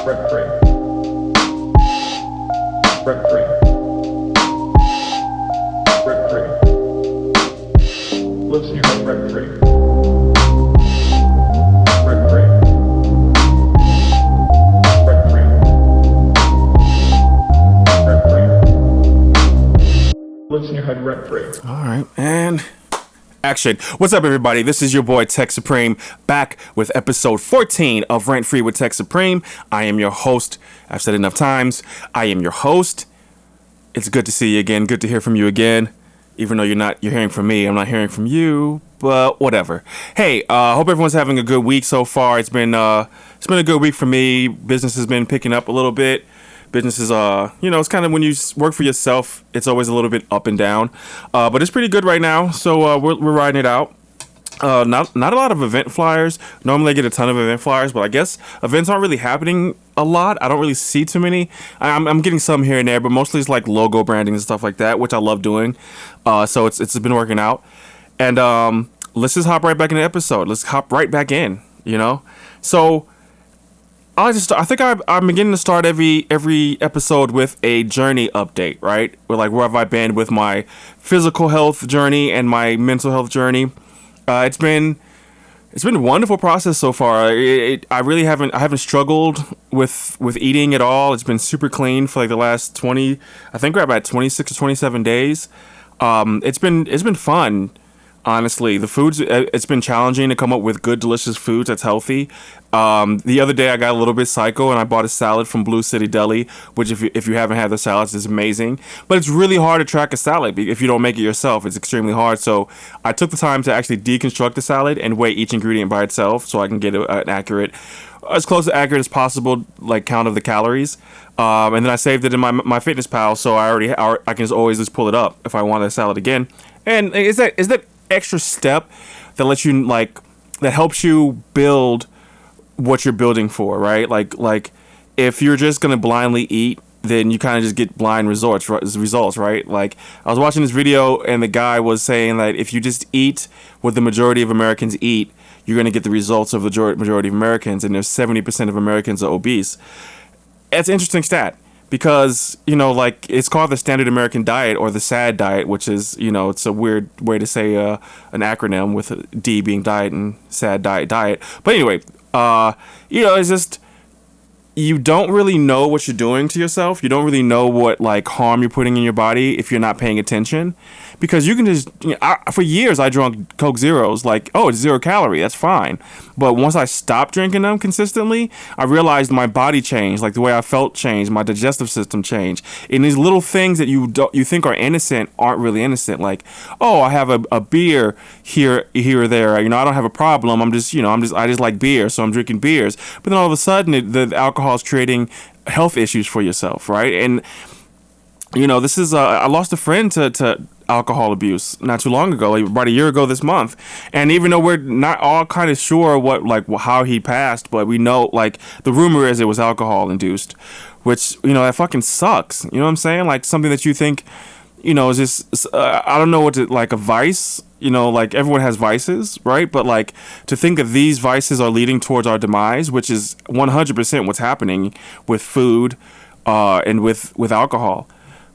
Rent free. Rent free. Rent free. Lives in your head rent free. Rent free. Rent free. Rent free. Lives in your head rent free. All right, and action. What's up, everybody? This is your boy Tech Supreme, back with episode 14 of Rent Free with Tech Supreme. I am your host. I've said enough times. I am your host. It's good to see you again. Good to hear from you again. Even though you're hearing from me, I'm not hearing from you. But whatever. Hey, hope everyone's having a good week so far. It's been a good week for me. Business has been picking up a little bit. Business is, it's kind of when you work for yourself, it's always a little bit up and down. But it's pretty good right now, so we're riding it out. Not a lot of event flyers. Normally I get a ton of event flyers, but I guess events aren't really happening a lot. I don't really see too many. I'm getting some here and there, but mostly it's like logo branding and stuff like that, which I love doing. So it's been working out. And let's just hop right back in the episode. Let's hop right back in, So I think I'm beginning to start every episode with a journey update, right? Where have I been with my physical health journey and my mental health journey? It's been a wonderful process so far. I haven't struggled with eating at all. It's been super clean for the last 20. I think we're about 26 or 27 days. It's been fun. Honestly, the foods, it's been challenging to come up with good, delicious foods that's healthy. The other day I got a little bit psycho and I bought a salad from Blue City Deli, which if you haven't had the salads, is amazing. But it's really hard to track a salad if you don't make it yourself. It's extremely hard. So I took the time to actually deconstruct the salad and weigh each ingredient by itself so I can get an accurate, as close to accurate as possible, count of the calories. And then I saved it in my MyFitnessPal, so I can just always just pull it up if I want a salad again. And is that extra step that lets you that helps you build what you're building for, right? Like if you're just gonna blindly eat, then you kind of just get blind results, right? Like I was watching this video and the guy was saying that if you just eat what the majority of Americans eat, you're gonna get the results of the majority of Americans, and there's 70% of Americans are obese. It's an interesting stat. Because, it's called the Standard American Diet or the SAD diet, which is, it's a weird way to say an acronym with a D being diet and SAD diet. But anyway, it's just, you don't really know what you're doing to yourself. You don't really know what harm you're putting in your body if you're not paying attention. Because you can just, for years I drank Coke Zeros, it's 0 calorie, that's fine. But once I stopped drinking them consistently, I realized my body changed, the way I felt changed, my digestive system changed. And these little things that you think are innocent aren't really innocent. I have a beer here or there. I don't have a problem. I just like beer, so I'm drinking beers. But then all of a sudden, the alcohol is creating health issues for yourself, right? And this is I lost a friend to alcohol abuse not too long ago, about a year ago this month. And even though we're not all kind of sure how he passed, but we know the rumor is it was alcohol induced, which that fucking sucks. You know what I'm saying? Something that you think is just I don't know what to a vice. Everyone has vices, right? But to think that these vices are leading towards our demise, which is 100% what's happening with food and with alcohol.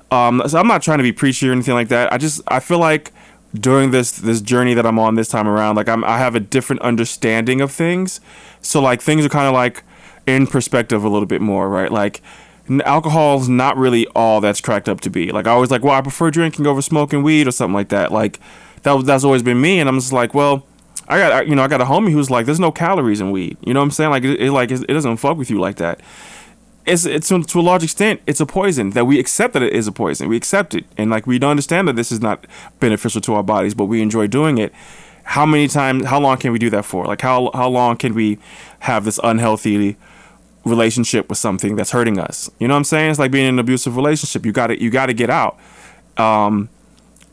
So I'm not trying to be preachy or anything like that. I feel like during this journey that I'm on this time around, I have a different understanding of things. So things are kind of in perspective a little bit more, right? Alcohol's not really all that's cracked up to be. I always I prefer drinking over smoking weed or something like that. That's always been me, and I'm just well, I got a homie who's there's no calories in weed. You know what I'm saying? It doesn't fuck with you like that. It's to a large extent, it's a poison that we accept that it is a poison. We accept it, and we don't understand that this is not beneficial to our bodies, but we enjoy doing it. How long can we do that for? How long can we have this unhealthy relationship with something that's hurting us? You know what I'm saying? It's like being in an abusive relationship. You got to get out.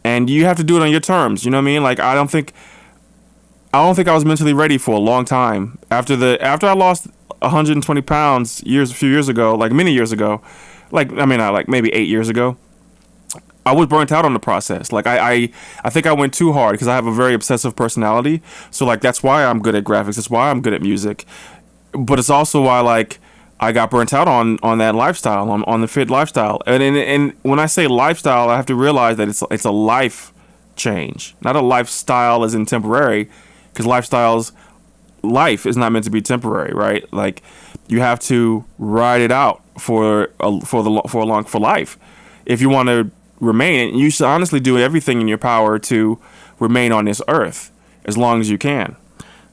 And you have to do it on your terms. You know what I mean? I don't think I was mentally ready for a long time. After I lost 120 pounds a few years ago, many years ago, maybe 8 years ago, I was burnt out on the process. I think I went too hard because I have a very obsessive personality. So that's why I'm good at graphics. That's why I'm good at music. But it's also why I got burnt out on that lifestyle, on the fit lifestyle. And when I say lifestyle, I have to realize that it's a life change, not a lifestyle as in temporary, because life is not meant to be temporary, right? Like, you have to ride it out for life. If you want to remain, you should honestly do everything in your power to remain on this earth as long as you can.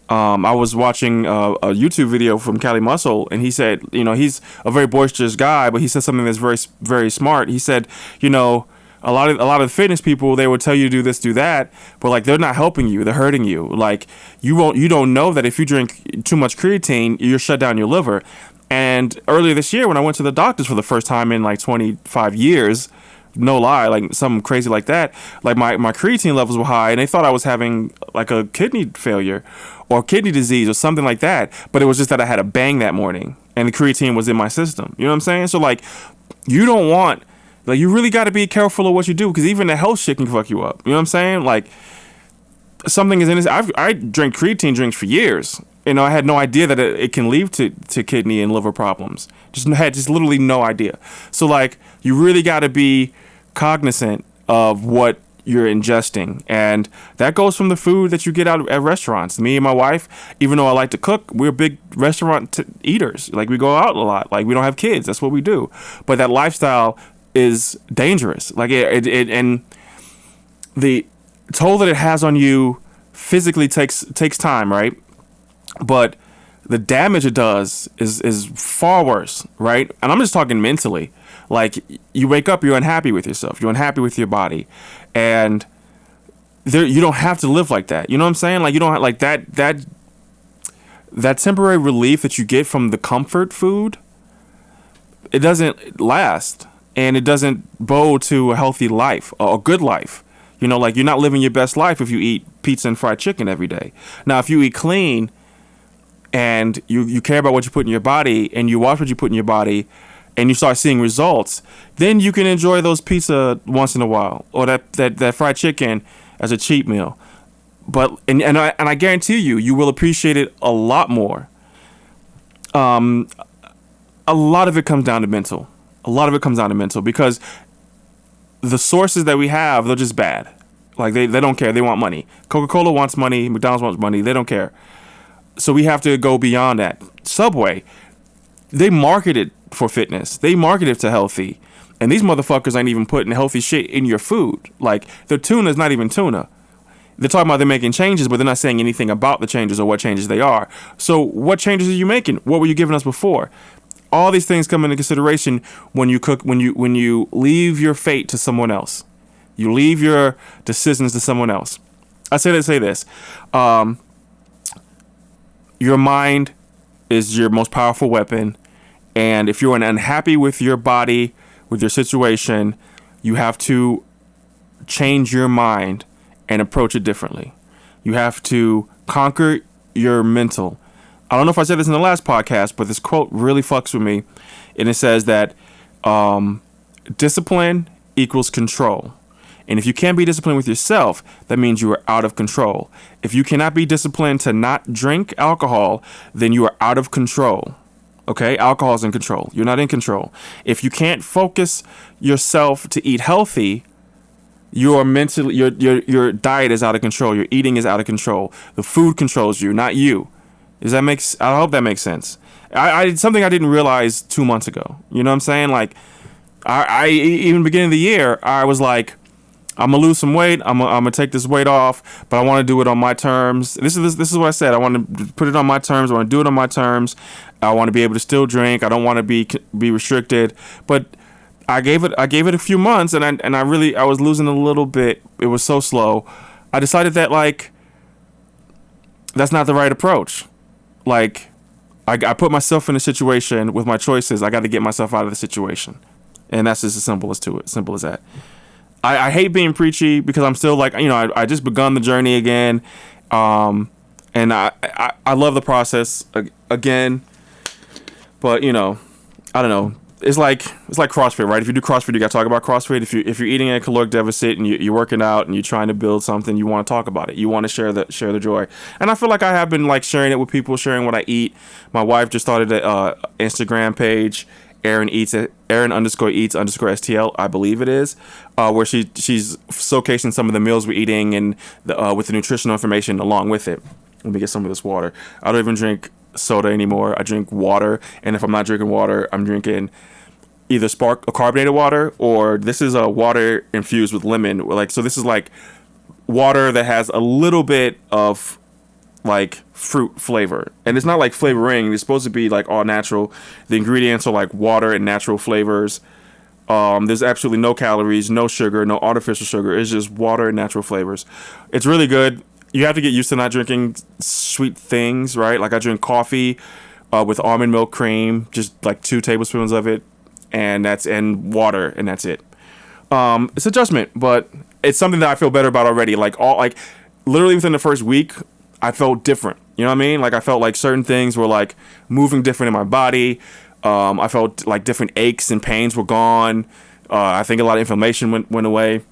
I was watching a YouTube video from Cali Muscle, and he said, he's a very boisterous guy, but he said something that's very, very smart. He said, a lot of fitness people, they would tell you to do this, do that, but like, they're not helping you, they're hurting you. Like, you don't know that if you drink too much creatine, you're shut down your liver. And earlier this year, when I went to the doctors for the first time in like 25 years, no lie, like something crazy like that, like my creatine levels were high, and they thought I was having like a kidney failure or kidney disease or something like that. But it was just that I had a bang that morning and the creatine was in my system. You know what I'm saying? So like, you really got to be careful of what you do, because even the health shit can fuck you up. You know what I'm saying? Like, something is in this. I drank creatine drinks for years. I had no idea that it can lead to kidney and liver problems. Just literally no idea. So like, you really got to be cognizant of what you're ingesting, and that goes from the food that you get out at restaurants. Me and my wife, even though I like to cook, we're big restaurant eaters. Like, we go out a lot. Like, we don't have kids. That's what we do. But that lifestyle is dangerous. Like, and the toll that it has on you physically takes time, right? But the damage it does is far worse, right? And I'm just talking mentally. Like, you wake up, you're unhappy with yourself, you're unhappy with your body, and you don't have to live like that. You know what I'm saying? Like, you don't have, like, that temporary relief that you get from the comfort food, it doesn't last, and it doesn't bode to a healthy life, a good life. Like, you're not living your best life if you eat pizza and fried chicken every day. Now, if you eat clean and you care about what you put in your body, and you watch what you put in your body, and you start seeing results, then you can enjoy those pizza once in a while, or that fried chicken as a cheat meal. But and I guarantee you will appreciate it a lot more. A lot of it comes down to mental. Because the sources that we have, they're just bad. Like, they don't care. They want money. Coca-Cola wants money. McDonald's wants money. They don't care. So we have to go beyond that. Subway, they market it for fitness. They market it to healthy. And these motherfuckers ain't even putting healthy shit in your food. Like, their tuna is not even tuna. They're talking about they're making changes, but they're not saying anything about the changes or what changes they are. So what changes are you making? What were you giving us before? All these things come into consideration when you cook, when you leave your fate to someone else. You leave your decisions to someone else. I say this. Your mind is your most powerful weapon. And if you're unhappy with your body, with your situation, you have to change your mind and approach it differently. You have to conquer your mental. I don't know if I said this in the last podcast, but this quote really fucks with me. And it says that discipline equals control. And if you can't be disciplined with yourself, that means you are out of control. If you cannot be disciplined to not drink alcohol, then you are out of control. Okay? Alcohol is in control. You're not in control. If you can't focus yourself to eat healthy, your diet is out of control. Your eating is out of control. The food controls you, not you. I hope that makes sense. I something I didn't realize 2 months ago. You know what I'm saying? Like, I even beginning of the year, I was like, I'm gonna lose some weight. I'm gonna take this weight off, but I want to do it on my terms. This is what I said. I want to put it on my terms. I want to do it on my terms. I want to be able to still drink. I don't want to be restricted. But I gave it a few months, and I was losing a little bit. It was so slow. I decided that, like, that's not the right approach. Like, I put myself in a situation with my choices. I got to get myself out of the situation, and that's just as simple as that. I hate being preachy because I'm still like, I just begun the journey again. And I love the process again, but I don't know. it's like CrossFit, right? If you do CrossFit, you got to talk about CrossFit. If you're eating a caloric deficit and you're working out and you're trying to build something, you want to talk about it. You want to share the joy. And I feel like I have been like sharing it with people, sharing what I eat. My wife just started a Instagram page, Aaron_eats_STL, I believe it is, where she's showcasing some of the meals we're eating and with the nutritional information along with it. Let me get some of this water. I don't even drink soda anymore. I drink water, and if I'm not drinking water, I'm drinking either carbonated water, or this is a water infused with lemon. Like, so this is like water that has a little bit of like fruit flavor, and it's not like flavoring. It's supposed to be like all natural. The ingredients are like water and natural flavors. There's absolutely no calories, no sugar, no artificial sugar. It's just water and natural flavors. It's really good. You have to get used to not drinking sweet things, right? Like I drink coffee with almond milk cream, just like 2 tablespoons of it, and water, and that's it. It's adjustment, but it's something that I feel better about already. Like literally within the first week, I felt different. You know what I mean? Like I felt like certain things were like moving different in my body. I felt like different aches and pains were gone. I think a lot of inflammation went away.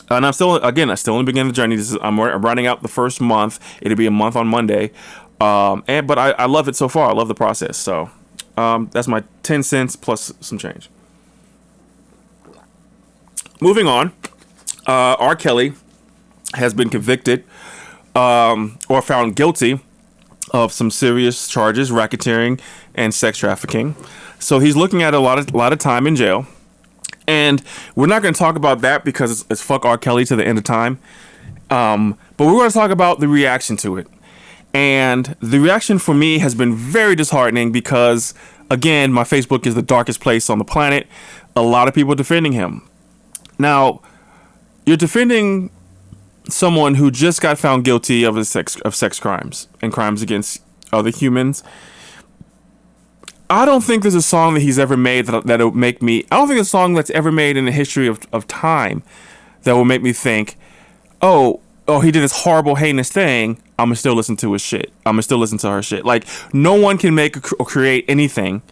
And I'm still in the beginning of the journey. I'm running out the first month. It'll be a month on Monday. But I love it so far. I love the process. So that's my 10 cents plus some change. Moving on, R. Kelly has been convicted or found guilty of some serious charges, racketeering and sex trafficking. So he's looking at a lot of time in jail. And we're not going to talk about that because it's fuck R. Kelly to the end of time. But we're going to talk about the reaction to it. And the reaction for me has been very disheartening because, again, my Facebook is the darkest place on the planet. A lot of people defending him. Now, you're defending someone who just got found guilty of sex crimes and crimes against other humans. I don't think there's a song that he's ever made that will make me... I don't think there's a song that's ever made in the history of time that will make me think, oh, he did this horrible, heinous thing. I'm going to still listen to his shit. I'm going to still listen to her shit. Like, no one can make or create anything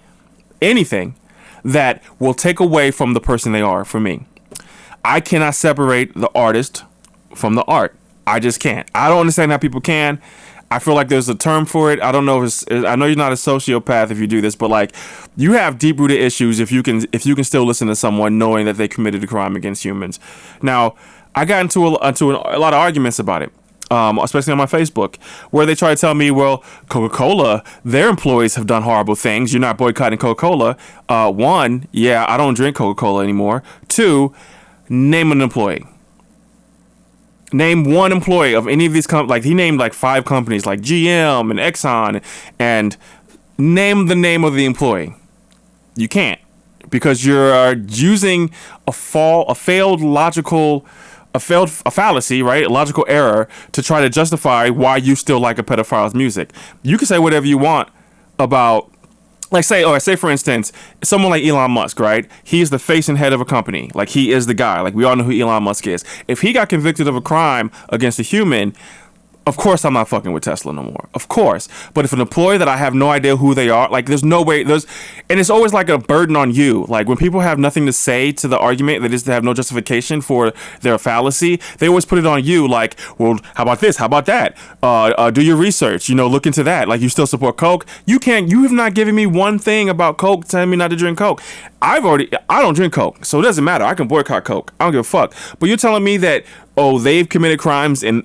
that will take away from the person they are for me. I cannot separate the artist from the art. I just can't. I don't understand how people can. I feel like there's a term for it. I don't know if I know you're not a sociopath if you do this, but like you have deep-rooted issues if you can still listen to someone knowing that they committed a crime against humans. Now, I got into a lot of arguments about it, especially on my Facebook, where they try to tell me, well, Coca-Cola, their employees have done horrible things. You're not boycotting Coca-Cola. 1, yeah, I don't drink Coca-Cola anymore. 2, name an employee. Name one employee of any of these companies. Like he named like 5 companies like GM and Exxon, and name the name of the employee. You can't, because you're using a fallacy, right? A logical error to try to justify why you still like a pedophile's music. You can say whatever you want about, like say for instance, someone like Elon Musk, right? He's the face and head of a company. Like he is the guy. Like we all know who Elon Musk is. If he got convicted of a crime against a human, of course I'm not fucking with Tesla no more. Of course. But if an employee that I have no idea who they are, like there's no way, and it's always like a burden on you. Like when people have nothing to say to the argument, they just have no justification for their fallacy, they always put it on you. Like, well, how about this? How about that? Do your research, look into that. Like you still support Coke. You have not given me one thing about Coke telling me not to drink Coke. I don't drink Coke, so it doesn't matter. I can boycott Coke. I don't give a fuck. But you're telling me that, they've committed crimes in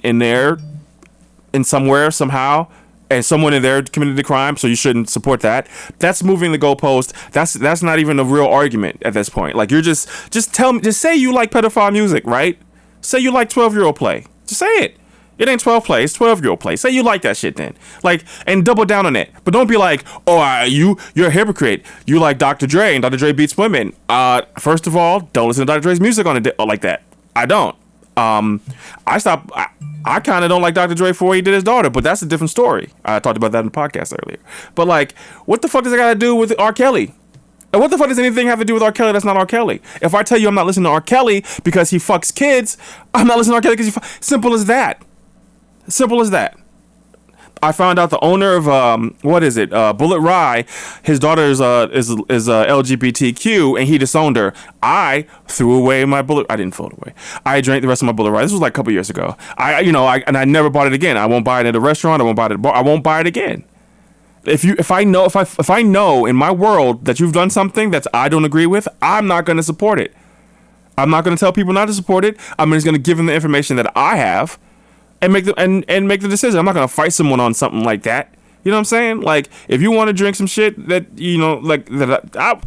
somewhere, somehow, and someone in there committed the crime, so you shouldn't support that. That's moving the goalpost. That's not even a real argument at this point. Like you're just say you like pedophile music, right? Say you like 12-year-old play. Just say it. It ain't 12 play, it's 12-year-old play. Say you like that shit then. Like, and double down on it. But don't be like, you're a hypocrite. You like Dr. Dre and Dr. Dre beats women. First of all, don't listen to Dr. Dre's music like that. I don't. I kind of don't like Dr. Dre for what he did his daughter, but that's a different story. I talked about that in the podcast earlier. But like, what the fuck does that got to do with R. Kelly? And what the fuck does anything have to do with R. Kelly that's not R. Kelly? If I tell you I'm not listening to R. Kelly because he fucks kids, I'm not listening to R. Kelly because simple as that. Simple as that. I found out the owner of Bullet Rye, his daughter is LGBTQ, and he disowned her. I threw away my Bullet. I didn't throw it away. I drank the rest of my Bullet Rye. This was like a couple years ago. I never bought it again. I won't buy it at a restaurant. I won't buy it at a bar. I won't buy it again. If I know in my world that you've done something that I don't agree with, I'm not going to support it. I'm not going to tell people not to support it. I'm just going to give them the information that I have. And make the decision. I'm not gonna fight someone on something like that. You know what I'm saying? Like, if you want to drink some shit that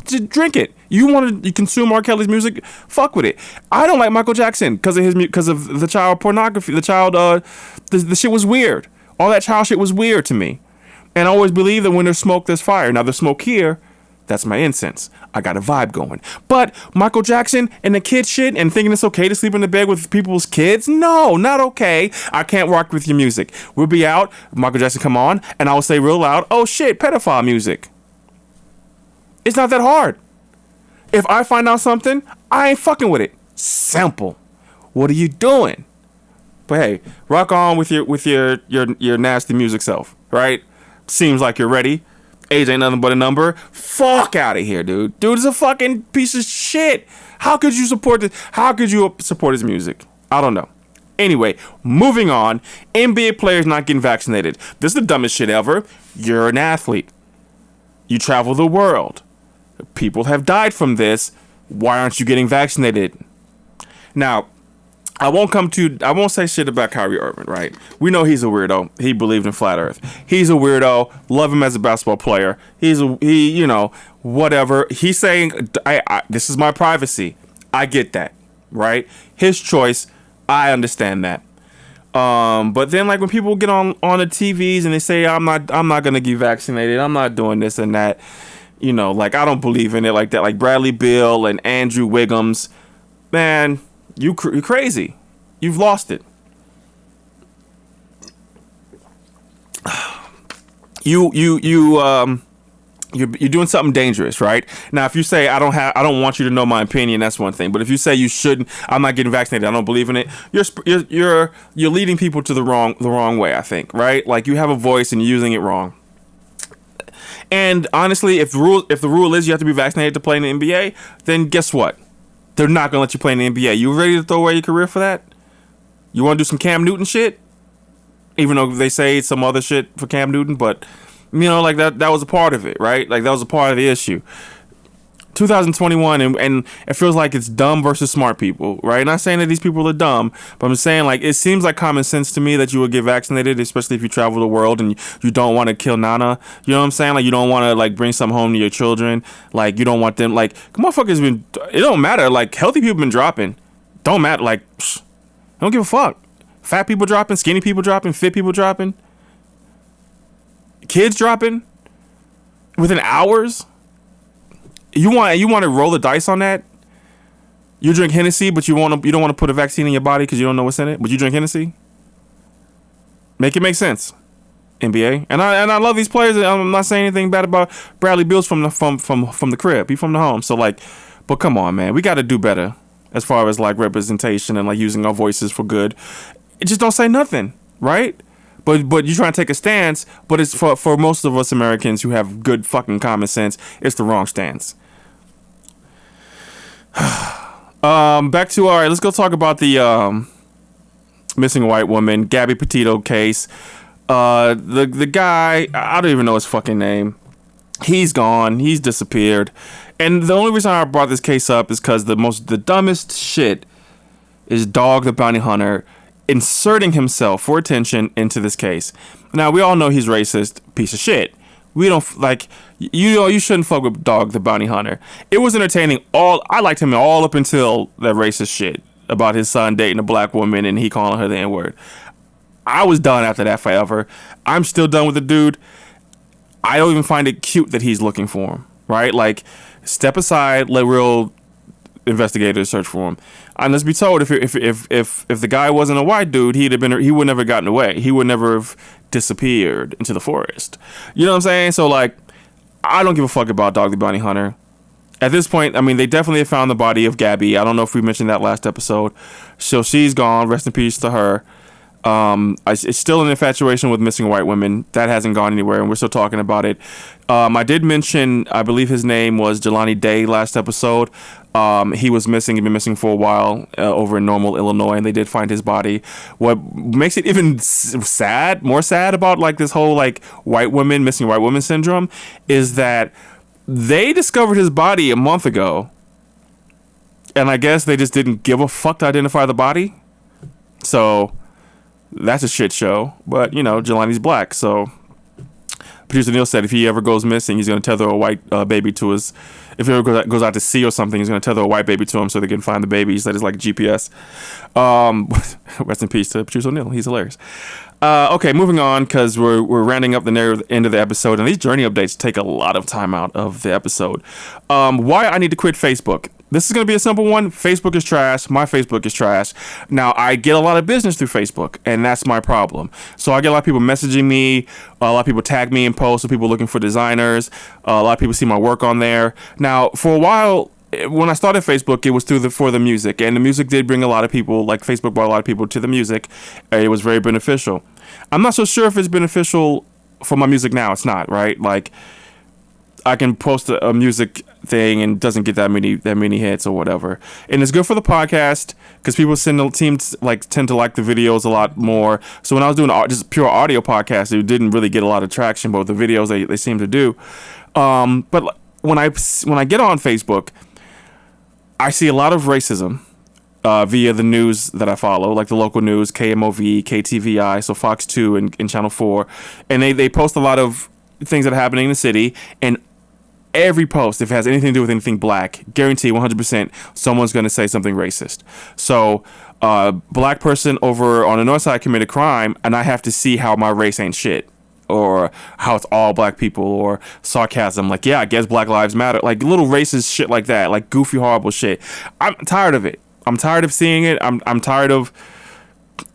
just drink it. You want to consume R. Kelly's music? Fuck with it. I don't like Michael Jackson because of the child pornography. The shit was weird. All that child shit was weird to me. And I always believe that when there's smoke, there's fire. Now there's smoke here. That's my incense. I got a vibe going. But Michael Jackson and the kid shit and thinking it's okay to sleep in the bed with people's kids? No, not okay. I can't rock with your music. We'll be out, Michael Jackson come on, and I will say real loud, oh shit, pedophile music. It's not that hard. If I find out something, I ain't fucking with it. Simple. What are you doing? But hey, rock on with your nasty music self, right? Seems like you're ready. Age ain't nothing but a number. Fuck out of here, dude. Dude is a fucking piece of shit. How could you support this? How could you support his music? I don't know. Anyway, moving on. NBA players not getting vaccinated. This is the dumbest shit ever. You're an athlete. You travel the world. People have died from this. Why aren't you getting vaccinated? Now, I won't say shit about Kyrie Irving, right? We know he's a weirdo. He believed in flat earth. He's a weirdo. Love him as a basketball player. Whatever. He's saying, this is my privacy. I get that, right? His choice. I understand that. But then like when people get on the TVs and they say, I'm not going to get vaccinated. I'm not doing this and that. Like I don't believe in it like that. Like Bradley Beal and Andrew Wiggins, man. You're crazy. You've lost it. You're doing something dangerous, right? Now, if you say I don't want you to know my opinion, that's one thing. But if you say you shouldn't, I'm not getting vaccinated, I don't believe in it. You're leading people to the wrong way, I think, right? Like you have a voice and you're using it wrong. And honestly, if the rule is you have to be vaccinated to play in the NBA, then guess what? They're not going to let you play in the NBA. You ready to throw away your career for that? You want to do some Cam Newton shit? Even though they say some other shit for Cam Newton, but, like that was a part of it, right? Like that was a part of the issue. 2021, and it feels like it's dumb versus smart people, right? Not saying that these people are dumb, but I'm saying like it seems like common sense to me that you would get vaccinated, especially if you travel the world and you don't want to kill Nana. You know what I'm saying? Like you don't want to like bring some home to your children. Like you don't want them like motherfuckers been. It don't matter. Like healthy people been dropping. Don't matter. Like don't give a fuck. Fat people dropping, skinny people dropping, fit people dropping, kids dropping within hours. You want to roll the dice on that? You drink Hennessy, but you don't want to put a vaccine in your body because you don't know what's in it. But you drink Hennessy. Make it make sense, NBA. And I love these players. I'm not saying anything bad about Bradley Beal's from the crib. He's from the home. So like, but come on, man, we got to do better as far as like representation and like using our voices for good. It just don't say nothing, right? But you're trying to take a stance, but it's for most of us Americans who have good fucking common sense, it's the wrong stance. Back to let's go talk about the missing white woman, Gabby Petito case. The guy, I don't even know his fucking name. He's gone. He's disappeared. And the only reason I brought this case up is because the dumbest shit is Dog the Bounty Hunter inserting himself for attention into this case. Now we all know he's racist, piece of shit. We don't like you shouldn't fuck with Dog the Bounty Hunter. It was entertaining. I liked him all up until that racist shit about his son dating a black woman and he calling her the N-word. I was done after that forever. I'm still done with the dude. I don't even find it cute that he's looking for him, right? Like, step aside, let real investigators search for him. And let's be told, if the guy wasn't a white dude, he would never gotten away. He would never have disappeared into the forest. You know what I'm saying? So like, I don't give a fuck about Dog the Bounty Hunter. At this point, I mean, they definitely have found the body of Gabby. I don't know if we mentioned that last episode. So she's gone. Rest in peace to her. It's still an infatuation with missing white women. That hasn't gone anywhere, and we're still talking about it. I did mention, I believe his name was Jelani Day last episode. He was missing. He'd been missing for a while over in Normal, Illinois, and they did find his body. What makes it even more sad about like this whole like missing white women syndrome is that they discovered his body a month ago, and I guess they just didn't give a fuck to identify the body. So that's a shit show, but you know, Jelani's black, so producer Neil said if he ever goes missing, he's going to tether a white baby to his. If he ever goes out to sea or something, he's going to tether a white baby to him so they can find the baby. He said it's like GPS. Rest in peace to producer Neil. He's hilarious. Okay, moving on because we're rounding up the end of the episode, and these journey updates take a lot of time out of the episode. Why I need to quit Facebook. This is going to be a simple one. Facebook is trash. My Facebook is trash. Now, I get a lot of business through Facebook, and that's my problem. So I get a lot of people messaging me. A lot of people tag me in posts of people looking for designers. A lot of people see my work on there. Now, for a while, when I started Facebook, it was for the music, and the music did bring a lot of people, like Facebook brought a lot of people to the music. It was very beneficial. I'm not so sure if it's beneficial for my music now. It's not, right? Like, I can post a music thing and it doesn't get that many hits or whatever, and it's good for the podcast because people tend to like the videos a lot more. So when I was doing just pure audio podcasts, it didn't really get a lot of traction, but with the videos they seem to do. But when I get on Facebook, I see a lot of racism via the news that I follow, like the local news, KMOV, KTVI, so Fox 2 and Channel 4, and they post a lot of things that are happening in the city, and every post, if it has anything to do with anything black, guarantee 100% someone's going to say something racist. So black person over on the north side committed crime, and I have to see how my race ain't shit, or how it's all black people, or sarcasm, like, yeah, I guess Black Lives Matter, like little racist shit like that, like goofy, horrible shit. I'm tired of it. I'm tired of seeing it. I'm tired of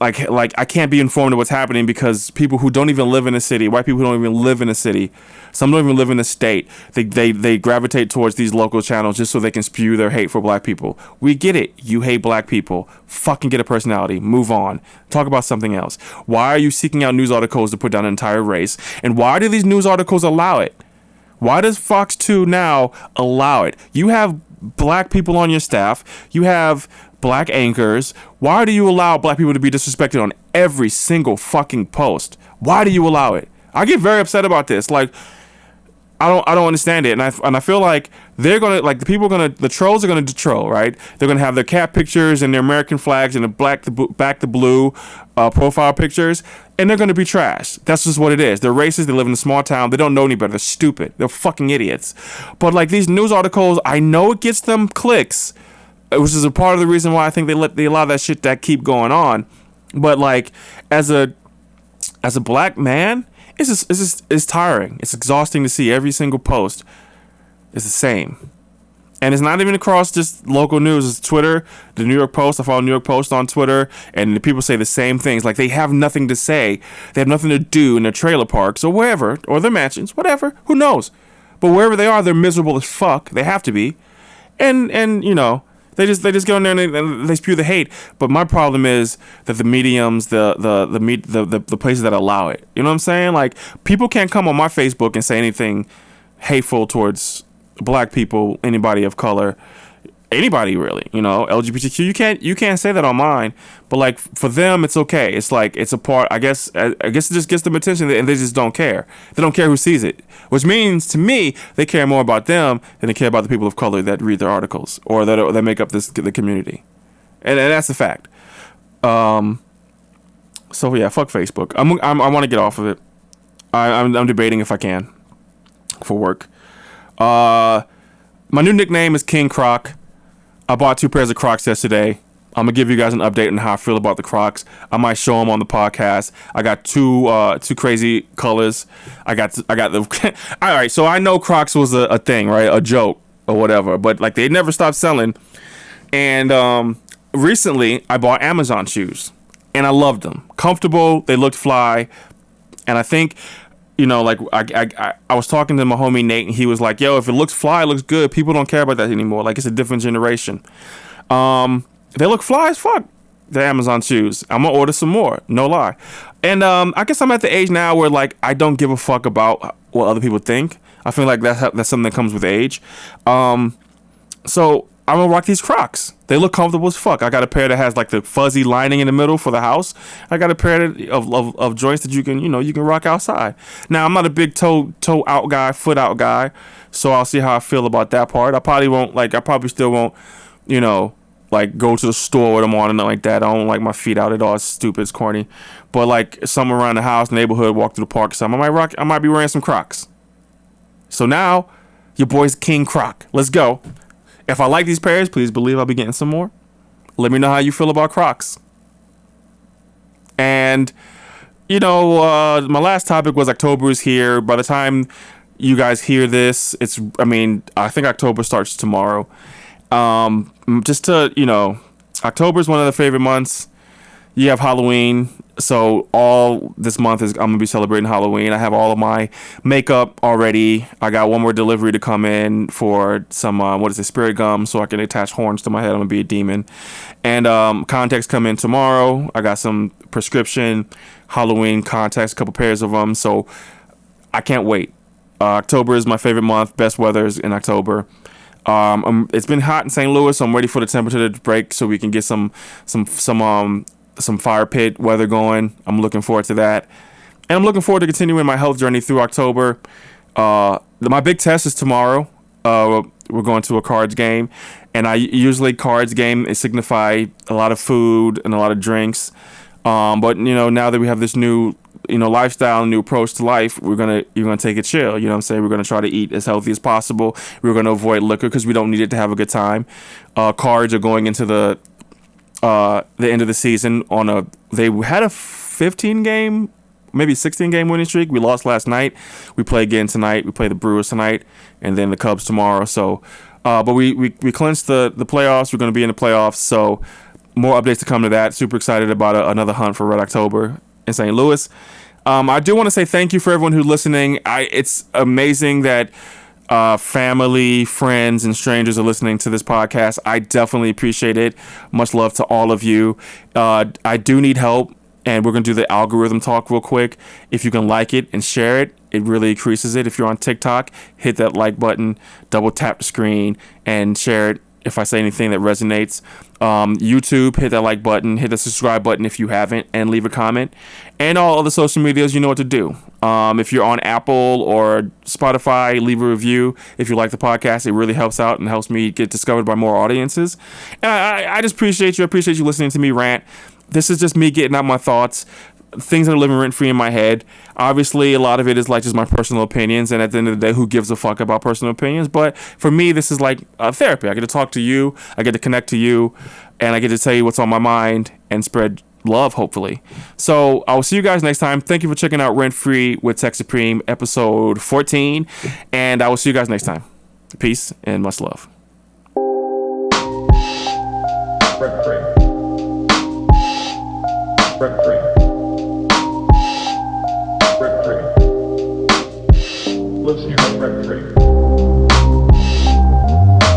like I can't be informed of what's happening because people who don't even live in a city, white people who don't even live in a city, some don't even live in a state, they gravitate towards these local channels just so they can spew their hate for black people. We get it. You hate black people. Fucking get a personality. Move on. Talk about something else. Why are you seeking out news articles to put down an entire race? And why do these news articles allow it? Why does Fox 2 now allow it? You have black people on your staff. You have black anchors. Why do you allow black people to be disrespected on every single fucking post? Why do you allow it? I get very upset about this. Like, I don't understand it, and I feel like they're gonna, like, the trolls are gonna troll, right? They're gonna have their cat pictures and their American flags and the back to blue profile pictures, and they're gonna be trash. That's just what it is. They're racist. They live in a small town. They don't know any better. They're stupid. They're fucking idiots. But like these news articles, I know it gets them clicks, which is a part of the reason why I think they allow that shit to keep going on. But like as a black man, it's tiring. It's exhausting to see every single post is the same. And it's not even across just local news. It's Twitter, the New York Post. I follow New York Post on Twitter, and the people say the same things. Like, they have nothing to say. They have nothing to do in their trailer parks or wherever, or their mansions, whatever. Who knows? But wherever they are, they're miserable as fuck. They have to be. And you know, they just go in there and they spew the hate. But my problem is that the mediums, the places that allow it. You know what I'm saying? Like, people can't come on my Facebook and say anything hateful towards black people, anybody of color, anybody really, you know, LGBTQ. You can't say that on mine, but like for them, it's okay. It's like, it's a part, I guess it just gets them attention, and they just don't care. They don't care who sees it, which means to me, they care more about them than they care about the people of color that read their articles or that make up the community. And that's the fact. So yeah, fuck Facebook. I want to get off of it. I'm debating if I can for work. My new nickname is King Croc. I bought 2 pairs of Crocs yesterday. I'm gonna give you guys an update on how I feel about the Crocs. I might show them on the podcast. I got two crazy colors. I got the. All right, so I know Crocs was a thing, right? A joke or whatever, but like they never stopped selling. And recently, I bought Amazon shoes, and I loved them. Comfortable. They looked fly, and I think, you know, like I was talking to my homie Nate, and he was like, "Yo, if it looks fly, it looks good. People don't care about that anymore. Like, it's a different generation. They look fly as fuck. the Amazon shoes. I'm gonna order some more, no lie. And I guess I'm at the age now where like I don't give a fuck about what other people think. I feel like that's something that comes with age. So I'm gonna rock these Crocs. They look comfortable as fuck. I got a pair that has like the fuzzy lining in the middle for the house. I got a pair of joints that you can rock outside. Now I'm not a big toe out guy, foot out guy, so I'll see how I feel about that part. I probably still won't, like go to the store with them on and nothing like that. I don't like my feet out at all. It's stupid, it's corny. But like somewhere around the house, neighborhood, walk through the park, something, I might be wearing some Crocs. So now, your boy's King Croc. Let's go. If I like these pairs, please believe I'll be getting some more. Let me know how you feel about Crocs. And, my last topic was October is here. By the time you guys hear this, I think October starts tomorrow. October is one of the favorite months. You have Halloween. So all this month I'm going to be celebrating Halloween. I have all of my makeup already. I got one more delivery to come in for some, spirit gum so I can attach horns to my head. I'm going to be a demon. And contacts come in tomorrow. I got some prescription Halloween contacts, a couple pairs of them. So I can't wait. October is my favorite month. Best weather is in October. It's been hot in St. Louis, so I'm ready for the temperature to break so we can get some fire pit weather going. I'm looking forward to that. And I'm looking forward to continuing my health journey through October. My big test is tomorrow. We're going to a cards game. And I usually cards game, it signify a lot of food and a lot of drinks. But now that we have this new, lifestyle and new approach to life, you're gonna take it chill. You know what I'm saying? We're gonna try to eat as healthy as possible. We're gonna avoid liquor because we don't need it to have a good time. Cards are going into the end of the season they had a 15 game, maybe 16 game winning streak. We lost last night. We play again tonight. We play the Brewers tonight and then the Cubs tomorrow. So, but we clinched the playoffs. We're going to be in the playoffs. So more updates to come to that. Super excited about another hunt for Red October in St. Louis. I do want to say thank you for everyone who's listening. It's amazing that family, friends, and strangers are listening to this podcast. I definitely appreciate it. Much love to all of you. I do need help, and we're going to do the algorithm talk real quick. If you can like it and share it, it really increases it. If you're on TikTok, hit that like button, double tap the screen, and share it if I say anything that resonates. YouTube, hit that like button, hit the subscribe button if you haven't, and leave a comment. And all other social medias, you know what to do. If you're on Apple or Spotify, leave a review. If you like the podcast, it really helps out and helps me get discovered by more audiences. And I just appreciate you. I appreciate you listening to me rant. This is just me getting out my thoughts, things that are living rent free in my head. Obviously, a lot of it is like just my personal opinions, and at the end of the day, who gives a fuck about personal opinions? But for me, this is like therapy. I get to talk to you, I get to connect to you, and I get to tell you what's on my mind and spread love, hopefully. So I will see you guys next time. Thank you for checking out Rent Free with Tech Supreme, episode 14, and I will see you guys next time. Peace and much love. Rent free. Rent free. Rent free. Lives in your head rent free.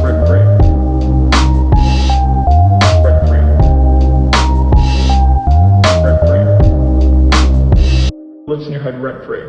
Rent free. Rent free. Rent free. Lives in your head rent free.